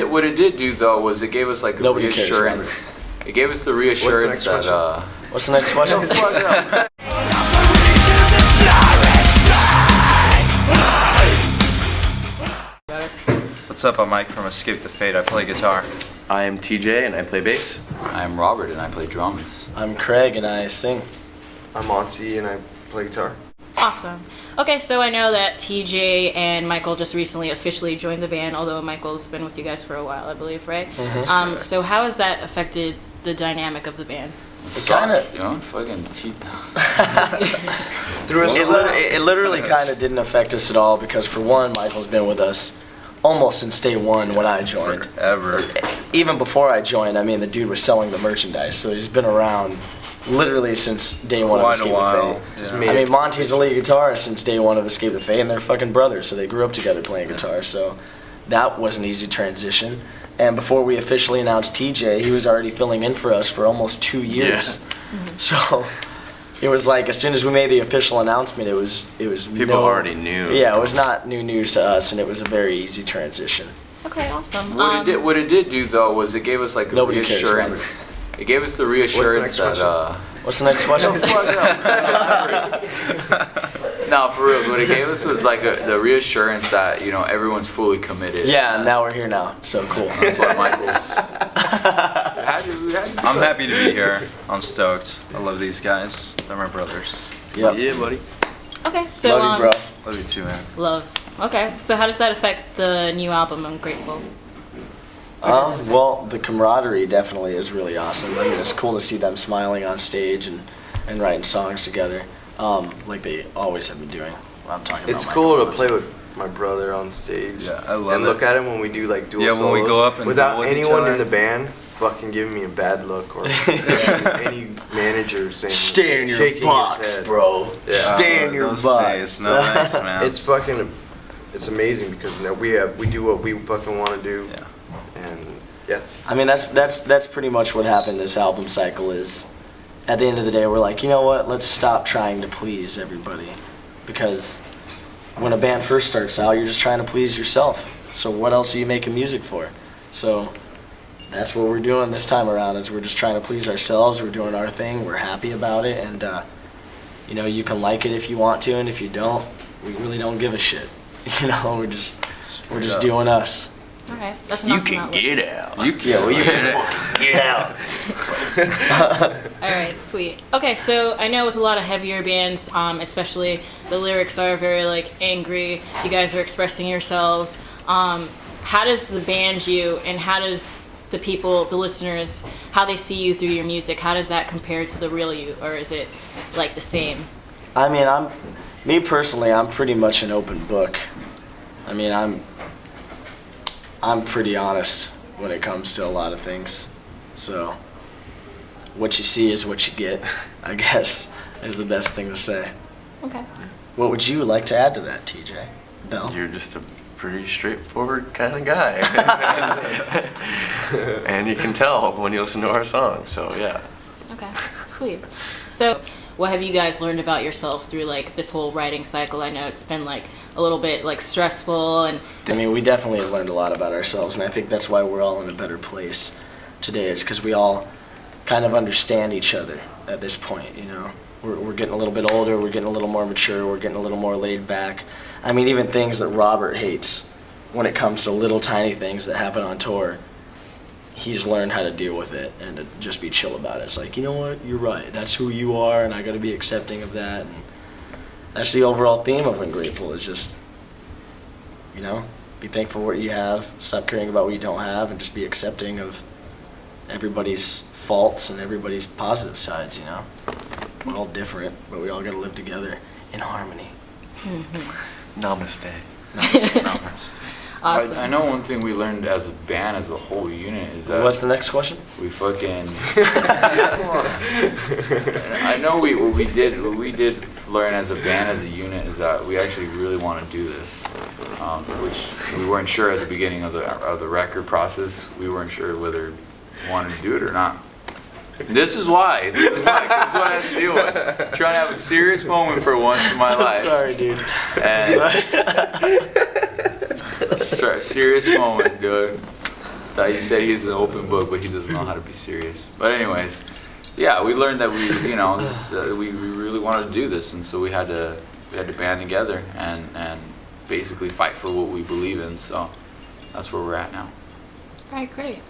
did do though was it gave us like a Nobody cares, reassurance. It gave us the reassurance that. What's the next question? What's up? I'm Mike from Escape the Fate. I play guitar. I am TJ and I play bass. I'm Robert and I play drums. I'm Craig and I sing. I'm Monty and I play guitar. Awesome. Okay, so I know that TJ and Michael just recently officially joined the band, although Michael's been with you guys for a while, I believe, right? Mm-hmm. So how has that affected the dynamic of the band? It kind of, fucking cheat. it literally kind of didn't affect us at all because for one, Michael's been with us almost since day one when I joined. Forever. Even before I joined, I mean, the dude was selling the merchandise, so he's been around literally since day one of Escape the Fate. I mean, Monty's the lead guitarist since day one of Escape the Fate, and they're fucking brothers, so they grew up together playing guitar, so that was an easy transition. And before we officially announced TJ, he was already filling in for us for almost 2 years. Yeah. So it was like as soon as we made the official announcement, it was people already knew. Yeah, it was not new news to us, and it was a very easy transition. Okay, awesome. What it did do though was it gave us like a reassurance. It gave us the reassurance that. What's the next question? No, for real. What it gave us was like the reassurance that everyone's fully committed. Yeah, and now we're here now. So cool. That's why Michael's. I'm happy to be here. I'm stoked. I love these guys. They're my brothers. Yep. Yeah, buddy. Okay, so love you, bro. Love you too, man. Love. Okay, so how does that affect the new album, Ungrateful? Well, the camaraderie definitely is really awesome. I mean, it's cool to see them smiling on stage and writing songs together, like they always have been doing. I'm talking about. It's cool to play with my brother on stage. Yeah, I love and it. look at him when we do like dual solos. When we go up and without with anyone each other. in the band fucking giving me a bad look or any manager saying Stay in your shaking box, his head. bro. Yeah. Stay in your Those box. days, nice, man. It's amazing because we do what we fucking want to do. Yeah. And yeah. I mean, that's pretty much what happened this album cycle is. At the end of the day, we're like, you know what? Let's stop trying to please everybody, because when a band first starts out, you're just trying to please yourself. So what else are you making music for? So that's what we're doing this time around. Is we're just trying to please ourselves. We're doing our thing. We're happy about it, and you can like it if you want to, and if you don't, we really don't give a shit. We're just doing us. Okay, that's an awesome outlook. Get out. You can get out. All right, sweet. Okay, so I know with a lot of heavier bands, especially the lyrics are very like angry. You guys are expressing yourselves. How does the band you and how does the people, the listeners, how they see you through your music? How does that compare to the real you, or is it like the same? I mean, me personally, I'm pretty much an open book. I mean, I'm pretty honest when it comes to a lot of things. So what you see is what you get, I guess, is the best thing to say. Okay. What would you like to add to that, TJ? Bell? You're just a pretty straightforward kind of guy. And you can tell when you listen to our songs, so yeah. Okay, sweet. So what have you guys learned about yourself through like this whole writing cycle? I know it's been like a little bit like stressful and I mean, we definitely have learned a lot about ourselves, and I think that's why we're all in a better place today, is because we all kind of understand each other at this point, We're getting a little bit older, we're getting a little more mature, we're getting a little more laid back. I mean, even things that Robert hates when it comes to little tiny things that happen on tour, he's learned how to deal with it and to just be chill about it. It's like, you know what, you're right, that's who you are, and I gotta be accepting of that. And that's the overall theme of Ungrateful, is just, be thankful for what you have, stop caring about what you don't have, and just be accepting of everybody's faults and everybody's positive sides, We're all different, but we all gotta live together in harmony. Mm-hmm. Namaste. Namaste. Awesome. I know one thing we learned as a band, as a whole unit, is that What's the next question? we fucking. I know what we did learn as a band, as a unit, is that we actually really want to do this, which we weren't sure at the beginning of the record process. We weren't sure whether we wanted to do it or not. This is why. This is what I have to deal with. Trying to have a serious moment for once in my life. Sorry, dude. And serious moment, dude. Thought you said he's an open book, but he doesn't know how to be serious. But anyways, yeah, we learned that we really wanted to do this, and so we had to band together and basically fight for what we believe in. So that's where we're at now. All right, great.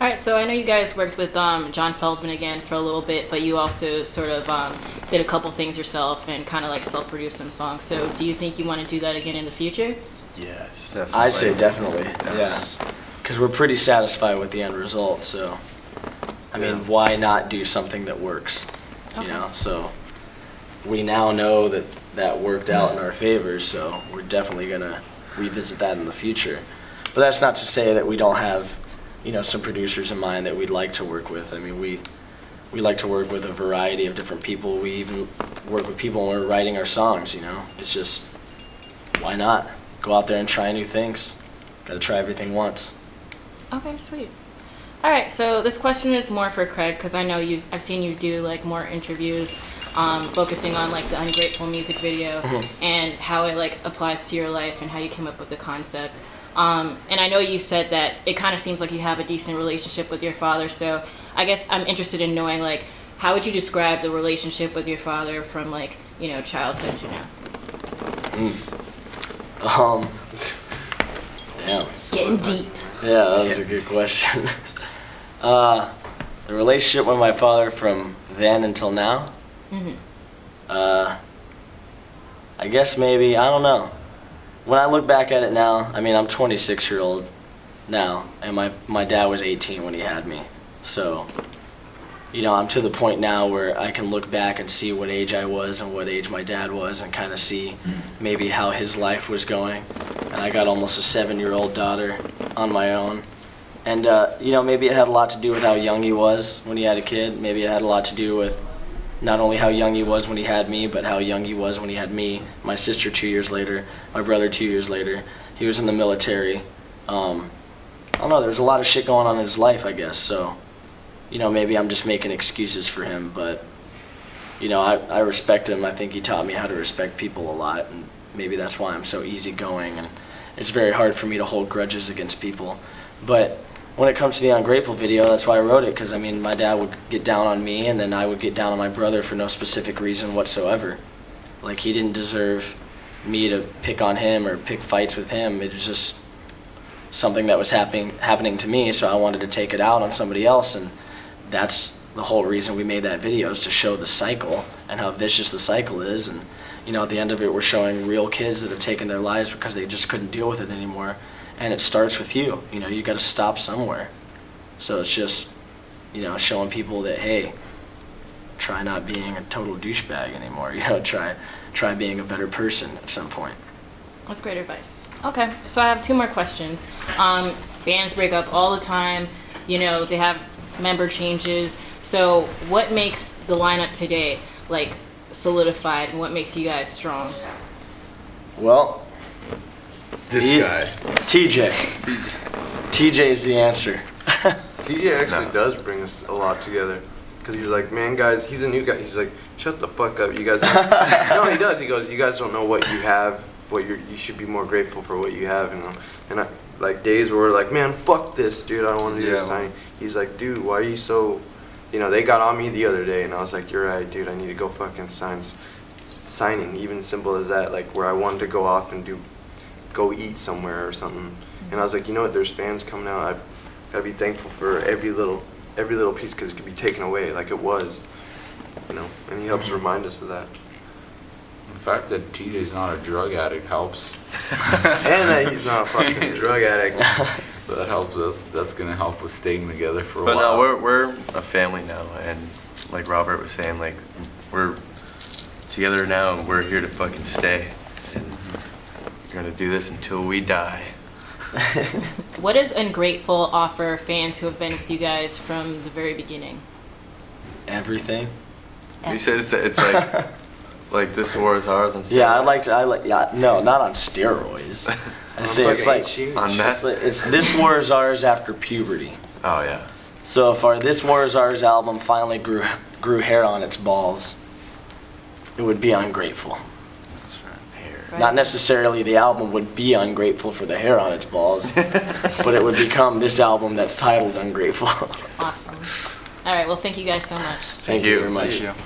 All right, so I know you guys worked with John Feldman again for a little bit, but you also sort of did a couple things yourself and kind of like self-produced some songs. So do you think you want to do that again in the future? Yes. Definitely. I'd say definitely, Yes. yeah. Because we're pretty satisfied with the end result, so, I mean, why not do something that works, you Okay. know? So, we now know that that worked out in our favor, so we're definitely going to revisit that in the future. But that's not to say that we don't have, you know, some producers in mind that we'd like to work with. I mean, we like to work with a variety of different people. We even work with people when we're writing our songs, you know? It's just, why not? Go out there and try new things. Gotta try everything once. Okay, sweet. All right, so this question is more for Craig because I know I've seen you do like more interviews, focusing on like the Ungrateful music video and how it like applies to your life and how you came up with the concept. And I know you said that it kind of seems like you have a decent relationship with your father. So I guess I'm interested in knowing like how would you describe the relationship with your father from like childhood to now? Damn. Getting deep. Yeah, that was a good question. The relationship with my father from then until now? I guess maybe, I don't know. When I look back at it now, I mean, I'm 26-year-old now, and my dad was 18 when he had me. So, you know, I'm to the point now where I can look back and see what age I was and what age my dad was and kind of see maybe how his life was going. And I got almost a 7-year-old daughter on my own. And, you know, maybe it had a lot to do with how young he was when he had a kid. Maybe it had a lot to do with not only how young he was when he had me, but how young he was when he had me, my sister 2 years later, my brother 2 years later. He was in the military. I don't know, there was a lot of shit going on in his life, I guess. So, you know, maybe I'm just making excuses for him, but, you know, I respect him. I think he taught me how to respect people a lot, and maybe that's why I'm so easygoing, and it's very hard for me to hold grudges against people. But when it comes to the Ungrateful video, that's why I wrote it, because, I mean, my dad would get down on me, and then I would get down on my brother for no specific reason whatsoever. Like, he didn't deserve me to pick on him or pick fights with him. It was just something that was happening to me, so I wanted to take it out on somebody else, and that's the whole reason we made that video, is to show the cycle and how vicious the cycle is. And, you know, at the end of it, we're showing real kids that have taken their lives because they just couldn't deal with it anymore. And it starts with you. You know, you got to stop somewhere. So it's just, you know, showing people that, hey, try not being a total douchebag anymore. You know, try being a better person at some point. That's great advice. Okay, so I have 2 more questions. Bands break up all the time. You know, they have member changes. So what makes the lineup today, like, solidified, and what makes you guys strong? Well, This guy. TJ. TJ is the answer. TJ actually does bring us a lot together. Because he's like, man, guys, he's a new guy. He's like, shut the fuck up. You guys don't. No, he does. He goes, you guys don't know what you have. You should be more grateful for what you have. You know? And I, like, days where we're like, man, fuck this, dude. I don't want to do this signing. He's like, dude, why are you so... You know, they got on me the other day, and I was like, you're right, dude. I need to go fucking signing. Even simple as that. Like, where I wanted to go off and go eat somewhere or something. And I was like, you know what, there's fans coming out. I've got to be thankful for every little piece, because it could be taken away like it was, you know. And he helps remind us of that. The fact that TJ's not a drug addict helps. And that he's not a fucking drug addict. That helps us. That's gonna help with staying together for a But while. no, we're a family now, and like Robert was saying, like, we're together now, and we're here to fucking stay. And we're gonna do this until we die. What does Ungrateful offer fans who have been with you guys from the very beginning? Everything. You said it's like this war is ours. And Yeah, no, not on steroids. I say it's like, on meth. it's This War Is Ours after puberty. Oh yeah. So if our This War Is Ours album finally grew hair on its balls, it would be Ungrateful. That's right. Hair. Right. Not necessarily the album would be ungrateful for the hair on its balls, but it would become this album that's titled Ungrateful. Awesome. All right. Well, thank you guys so much. Thank you very much. Thank you.